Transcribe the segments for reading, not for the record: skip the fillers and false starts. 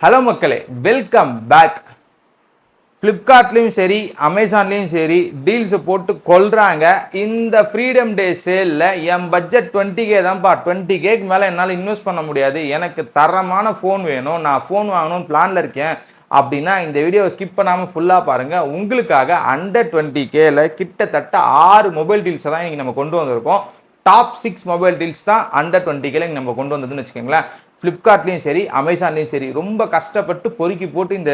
Hello மக்களே, welcome back. ஃப்ளிப்கார்ட்லேயும் சரி, அமேசான்லேயும் சரி டீல்ஸை போட்டு கொள்றாங்க. இந்த ஃப்ரீடம் டே சேலில் என் பட்ஜெட் 20K தான்ப்பா. 20Kக்கு மேலே என்னால் இன்வெஸ்ட் பண்ண முடியாது, எனக்கு தரமான ஃபோன் வேணும், நான் ஃபோன் வாங்கணும்னு பிளானில் இருக்கேன் அப்படின்னா இந்த வீடியோவை ஸ்கிப் பண்ணாமல் ஃபுல்லாக பாருங்கள். உங்களுக்காக அண்டர் 20Kல கிட்டத்தட்ட 6 மொபைல் டீல்ஸை தான் இன்றைக்கி நம்ம கொண்டு வந்திருக்கோம். டாப் 6 மொபைல் டீல்ஸ் தான் அண்டர் 20Kல நம்ம கொண்டு வந்ததுன்னு வச்சுக்கோங்களேன். ஃப்ளிப்கார்ட்லேயும் சரி, அமேசான்லேயும் சரி ரொம்ப கஷ்டப்பட்டு பொறுக்கி போட்டு இந்த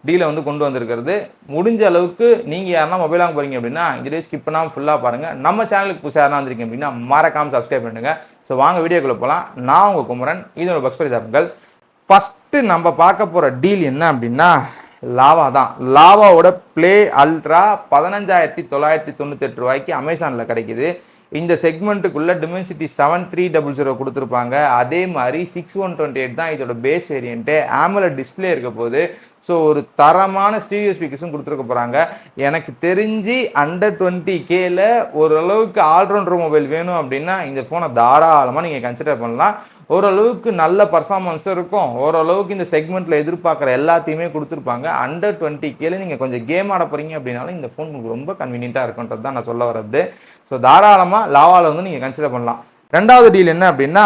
டீலை வந்து கொண்டு வந்திருக்கிறது. முடிஞ்ச அளவுக்கு நீங்கள் யாருன்னா மொபைல் வாங்க போகிறீங்க அப்படின்னா இந்த டே ஸ்கிப் பண்ணாமல் ஃபுல்லாக பாருங்கள். நம்ம சேனலுக்கு புதுசாக யாரா வந்திருக்கீங்க அப்படின்னா மறக்காமல் சப்ஸ்கிரைப் பண்ணுங்கள். ஸோ வாங்க வீடியோக்குள்ளே போகலாம். நான் உங்கள் குமரன், இதோட பக்ஸ்பரி தரப்புகள். ஃபஸ்ட்டு நம்ம பார்க்க போகிற டீல் என்ன அப்படின்னா லாவா தான். லாவாவோட ப்ளே அல்ட்ரா 15,998 ரூபாய்க்கு அமேசானில் கிடைக்குது. இந்த செக்மெண்ட்டுக்குள்ளே டிமென்சிட்டி 7300 கொடுத்துருப்பாங்க. அதே மாதிரி 6128 தான் இதோட பேஸ் வேரியண்ட்டு. ஆமோலட் டிஸ்பிளே இருக்க போது. ஸோ ஒரு தரமான ஸ்டீரியோ ஸ்பீக்கர்ஸும் கொடுத்துருக்க போகிறாங்க. எனக்கு தெரிஞ்சு அண்டர் 20Kல ஓரளவுக்கு ஆல்ரவுண்டர் மொபைல் வேணும் அப்படின்னா இந்த ஃபோனை தாராளமாக நீங்கள் கன்சிடர் பண்ணலாம். ஓரளவுக்கு நல்ல பர்ஃபார்மன்ஸும் இருக்கும். ஓரளவுக்கு இந்த செக்மெண்ட்டில் எதிர்பார்க்குற எல்லாத்தையுமே கொடுத்துருப்பாங்க. அண்டர் 20Kல நீங்கள் கொஞ்சம் கேம் ஆட போகிறீங்க அப்படின்னாலும் இந்த ஃபோன் உங்களுக்கு ரொம்ப கன்வீனியண்ட்டாக இருக்குன்றது தான் நான் சொல்ல வர்றது. ஸோ தாராளமாக லாவாவில் வந்து நீங்கள் கன்சிடர் பண்ணலாம். ரெண்டாவது டீல் என்ன அப்படின்னா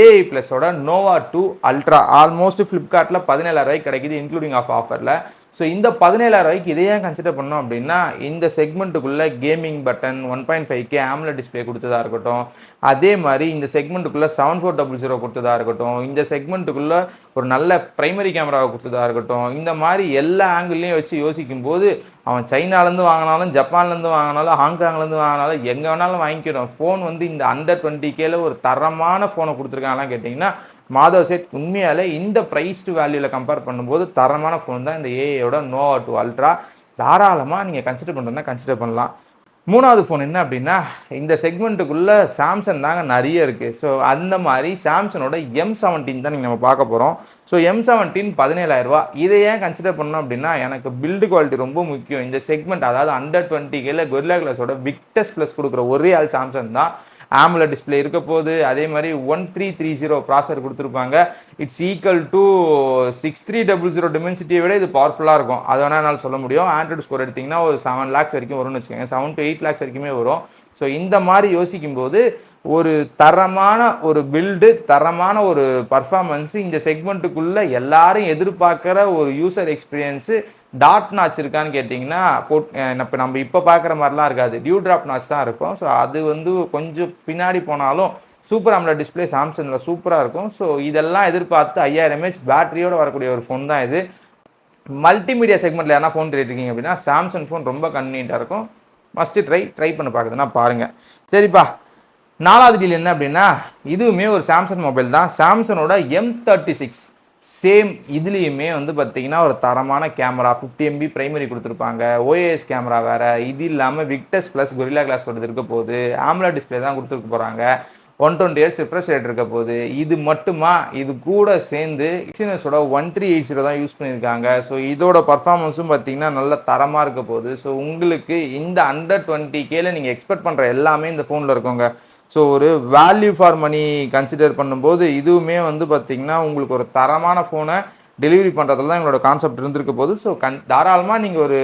ஏஐ ப்ளஸோட நோவா 2 அல்ட்ரா ஆல்மோஸ்ட் ஃப்ளிப்கார்ட்டில் 17,000 ரூபாய்க்கு கிடைக்குது, இன்க்ளூடிங் ஆஃபரில். ஸோ இந்த 17,000 ரூபாய்க்கு இதையே கன்சிடர் பண்ணோம் அப்படின்னா இந்த செக்மெண்ட்டுக்குள்ளே gaming button 1.5K AMOLED display கொடுத்ததா இருக்கட்டும், அதே மாதிரி இந்த செக்மெண்ட்டுக்குள்ளே 7400 கொடுத்ததா இருக்கட்டும், இந்த செக்மெண்ட்டுக்குள்ளே ஒரு நல்ல பிரைமரி கேமராவை கொடுத்ததா இருக்கட்டும், இந்த மாதிரி எல்லா ஆங்கிள்லையும் வச்சு யோசிக்கும் போது அவன் சைனாலேருந்து வாங்கினாலும், ஜப்பான்லேருந்து வாங்கினாலும், ஹாங்காங்லேருந்து வாங்கினாலும், எங்கே வேணாலும் வாங்கிக்கிடும். ஃபோன் வந்து இந்த அண்டர் 20Kல ஒரு தரமான ஃபோனை கொடுத்துருக்காங்கலாம் கேட்டிங்கன்னா மாதவ் சேட் உண்மையாலே இந்த ப்ரைஸ் டு வேல்யூவில் கம்பேர் பண்ணும்போது தரமான ஃபோன் தான் இந்த ஏஐயோட நோவா 2 அல்ட்ரா. தாராளமாக நீங்கள் கன்சிடர் பண்ணுறதுனா கன்சிடர் பண்ணலாம். மூணாவது ஃபோன் என்ன அப்படின்னா இந்த செக்மெண்ட்டுக்குள்ளே சாம்சங் தாங்க நிறைய இருக்குது. ஸோ அந்த மாதிரி சாம்சங்கோட M17 தான் நீங்கள் நம்ம பார்க்க போகிறோம். ஸோ M17 17,000 ரூபா. இதை ஏன் கன்சிடர் பண்ணோம் அப்படின்னா எனக்கு பில்டு குவாலிட்டி ரொம்ப முக்கியம். இந்த செக்மெண்ட் அதாவது அண்டர் 20Kல கொரில்லா கிளாஸோட விக்டஸ் ப்ளஸ் கொடுக்குற ஒரே ஆள் சாம்சங் தான். ஆமுலட் டிஸ்பிளே இருக்க போது. அதே மாதிரி 1330 ப்ராசர் கொடுத்துருப்பாங்க. இட்ஸ் ஈக்குவல் டு 6300 டிமென்சிட்டியை விட இது பவர்ஃபுல்லாக இருக்கும். அது வேணால் என்னால் சொல்ல முடியும். ஆண்ட்ராய்டு ஸ்கோர் எடுத்திங்கன்னா ஒரு 7 lakhs வரைக்கும் வரும்னு வச்சுக்கோங்க. 7 to 8 lakhs வரைக்குமே வரும். ஸோ இந்த மாதிரி யோசிக்கும்போது ஒரு தரமான ஒரு பில்டு, தரமான ஒரு பர்ஃபார்மன்ஸு, இந்த செக்மெண்ட்டுக்குள்ளே எல்லாரும் எதிர்பார்க்குற ஒரு யூசர் எக்ஸ்பீரியன்ஸு டாட் நாச் இருக்கான்னு கேட்டிங்கன்னா இப்போ நம்ம இப்போ பார்க்குற மாதிரிலாம் இருக்காது, டியூ ட்ராப் நாச் தான் இருக்கும். ஸோ அது வந்து கொஞ்சம் பின்னாடி போனாலும் சூப்பர் AMOLED டிஸ்பிளே சாம்சங்கில் சூப்பராக இருக்கும். ஸோ இதெல்லாம் எதிர்பார்த்து 5000 mAh பேட்டரியோடு வரக்கூடிய ஒரு ஃபோன் தான் இது. மல்டிமீடியா செக்மெண்ட்டில் என்ன ஃபோன் இருக்கீங்க அப்படின்னா சாம்சங் ஃபோன் ரொம்ப கன்வீனியண்ட்டாக இருக்கும். மஸ்ட்டு ட்ரை பண்ணி பார்க்குதுன்னா பாருங்கள். சரிப்பா, நாலாவது டீல் என்ன அப்படின்னா இதுவுமே ஒரு சாம்சங் மொபைல் தான். சாம்சங்கோட M36 சேம். இதுலேயுமே வந்து பார்த்தீங்கன்னா ஒரு தரமான கேமரா 50 MB பிரைமரி கொடுத்துருப்பாங்க. OIS கேமரா வேறு. இது இல்லாமல் விக்டஸ் ப்ளஸ் கொரில்லா கிளாஸோட இருக்க போது. ஆம்லெட் டிஸ்பிளே தான் கொடுத்துருக்க போகிறாங்க. 120 Hz ரிஃப்ரெஷ் ரேட் இருக்க போது. இது மட்டுமா, இது கூட சேர்ந்து எக்ஸினஸோட 1380 தான் யூஸ் பண்ணியிருக்காங்க. ஸோ இதோட பர்ஃபார்மன்ஸும் பார்த்தீங்கன்னா நல்ல தரமாக இருக்க போகுது. ஸோ உங்களுக்கு இந்த அண்டர் 20Kல நீங்கள் எக்ஸ்பெக்ட் பண்ணுற எல்லாமே இந்த ஃபோனில் இருக்குங்க. ஸோ ஒரு வேல்யூ ஃபார் மணி கன்சிடர் பண்ணும்போது இதுவுமே வந்து பார்த்திங்கன்னா உங்களுக்கு ஒரு தரமான ஃபோனை டெலிவரி பண்ணுறதுல தான் எங்களோட கான்செப்ட் இருந்திருக்க போது. ஸோ தாராளமாக நீங்கள் ஒரு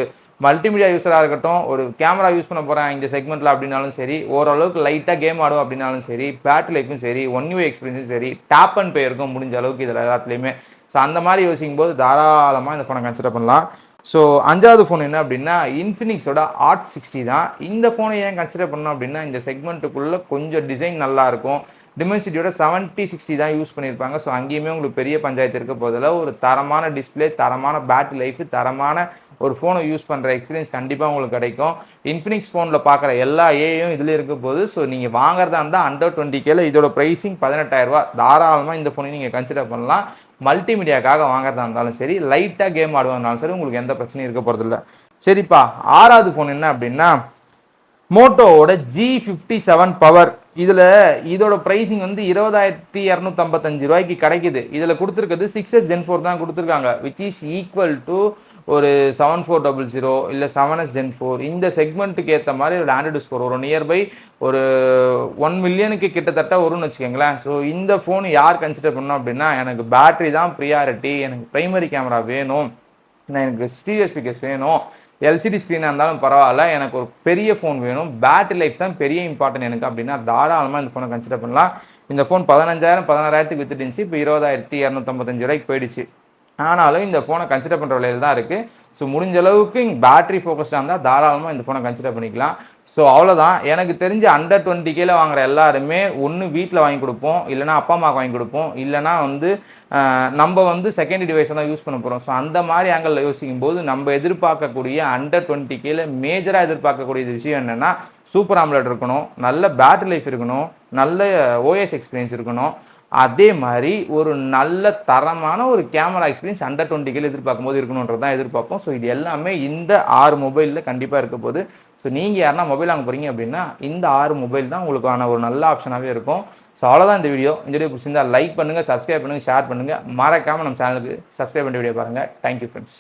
மல்டிமீடியா யூஸராக இருக்கட்டும், ஒரு கேமரா யூஸ் பண்ண போகிறேன் இந்த செக்மெண்ட்டில் அப்படின்னாலும் சரி, ஓரளவுக்கு லைட்டாக கேம் ஆடும் அப்படின்னாலும் சரி, பேட்டரி லைஃப்பும் சரி, ஒன் யூ எக்ஸ்பீரியன்ஸும் சரி, டேப் அண்ட் பே இருக்கும் முடிஞ்ச அளவுக்கு இதில் எல்லாத்துலேயுமே. ஸோ அந்த மாதிரி யோசிக்கும் போது தாராளமாக இந்த ஃபோனை கன்சிடர் பண்ணலாம். ஸோ அஞ்சாவது ஃபோன் என்ன அப்படின்னா இன்ஃபினிக்ஸோட Hot 60 தான். இந்த ஃபோனை ஏன் கன்சிடர் பண்ணோம் அப்படின்னா இந்த செக்மெண்ட்டுக்குள்ளே கொஞ்சம் டிசைன் நல்லாயிருக்கும். டிமென்சிட்டியோட 7060 தான் யூஸ் பண்ணியிருப்பாங்க. ஸோ அங்கேயுமே உங்களுக்கு பெரிய பஞ்சாயத்து இருக்க போதில் ஒரு தரமான டிஸ்பிளே, தரமான பேட்டரி லைஃப், தரமான ஒரு ஃபோனை யூஸ் பண்ணுற எக்ஸ்பீரியன்ஸ் கண்டிப்பாக உங்களுக்கு கிடைக்கும். இன்ஃபினிக்ஸ் ஃபோனில் பார்க்குற எல்லா ஏயும் இதில் இருக்க போது. ஸோ நீங்கள் வாங்குறதா இருந்தால் அண்டர் 20Kல இதோட ப்ரைஸிங் 18,000 ரூபா. தாராளமாக இந்த ஃபோனை நீங்கள் கன்சிடர் பண்ணலாம். மல்டிமீடியாக்காக வாங்குறதா இருந்தாலும் சரி, லைட்டாக கேம் ஆடுவதாலும் சரி, உங்களுக்கு எந்த பிரச்சனையும் இருக்க போகிறதில்ல. சரிப்பா, ஆறாவது ஃபோன் என்ன அப்படின்னா மோட்டோவோட G57 பவர். இதில் இதோட ப்ரைஸிங் வந்து 20,255 ரூபாய்க்கு கிடைக்குது. இதில் கொடுத்துருக்கிறது 6s Gen 4 தான் கொடுத்துருக்காங்க, விச் இஸ் ஈக்குவல் டு ஒரு 7400 இல்லை 7s Gen 4 இந்த செக்மெண்ட்டுக்கு ஏற்ற மாதிரி ஒரு ஆண்ட்ராய்டு ஸ்கோர் ஒரு நியர்பை ஒரு 1 மில்லியனுக்கு கிட்டத்தட்ட வரும்னு வச்சுக்கோங்களேன். ஸோ இந்த ஃபோன் யார் கன்சிடர் பண்ணோம் அப்படின்னா, எனக்கு பேட்டரி தான் ப்ரியாரிட்டி, எனக்கு ப்ரைமரி கேமரா வேணும், எனக்கு ஸ்டீரியோ ஸ்பீக்கர்ஸ் வேணும், எல்சிடி ஸ்க்ரீனாக இருந்தாலும் பரவாயில்ல, எனக்கு ஒரு பெரிய ஃபோன் வேணும், பேட்டரி லைஃப் தான் பெரிய இம்பார்ட்டன்ட் எனக்கு அப்படின்னா தாராளமாக இந்த ஃபோனை கன்சிடர் பண்ணலாம். இந்த ஃபோன் 15,000 16,000க்கு வித்துட்டு இருந்துச்சு, இப்போ 20,255 ரூபாய்க்கு போயிடுச்சு. ஆனாலும் இந்த ஃபோனை கன்சிடர் பண்ணுற விலையில் தான் இருக்குது. ஸோ முடிஞ்ச அளவுக்கு இங்கே பேட்டரி ஃபோக்கஸ்டாக இருந்தால் தாராளமாக இந்த ஃபோனை கன்சிடர் பண்ணிக்கலாம். ஸோ அவ்வளோதான். எனக்கு தெரிஞ்சு அண்டர் 20Kல வாங்குற எல்லாருமே ஒன்று வீட்டில் வாங்கி கொடுப்போம், இல்லைனா அப்பா அம்மாவுக்கு வாங்கி கொடுப்போம், இல்லைனா வந்து நம்ம வந்து செகண்டரி டிவைஸை தான் யூஸ் பண்ண போகிறோம். ஸோ அந்த மாதிரி ஆங்கிளில் யோசிக்கும் போது நம்ம எதிர்பார்க்கக்கூடிய அண்டர் 20Kல மேஜராக எதிர்பார்க்கக்கூடிய விஷயம் என்னென்னா, சூப்பர் ஆம்லெட் இருக்கணும், நல்ல பேட்டரி லைஃப் இருக்கணும், நல்ல ஓஎஸ் எக்ஸ்பீரியன்ஸ் இருக்கணும், அதே மாதிரி ஒரு நல்ல தரமான ஒரு கேமரா எக்ஸ்பீரியன்ஸ் அண்டர் 20Kல எதிர்பார்க்கும் போது இருக்கணுன்றது தான் எதிர்பார்ப்போம். ஸோ இது எல்லாமே இந்த 6 மொபைலில் கண்டிப்பாக இருக்க போகுது. ஸோ நீங்கள் யாருன்னா மொபைல் வாங்க போகிறீங்க அப்படின்னா இந்த 6 மொபைல் தான் உங்களுக்கான ஒரு நல்ல ஆப்ஷனாகவே இருக்கும். ஸோ அவ்வளோதான் இந்த வீடியோ. இந்த வீடியோ பிடிச்சிருந்தா லைக் பண்ணுங்கள், சப்ஸ்கிரைப் பண்ணுங்கள், ஷேர் பண்ணுங்கள், மறக்காமல் நம்ம சேனலுக்கு சப்ஸ்கிரைப் பண்ணி வீடியோ பாருங்கள். Thank you friends.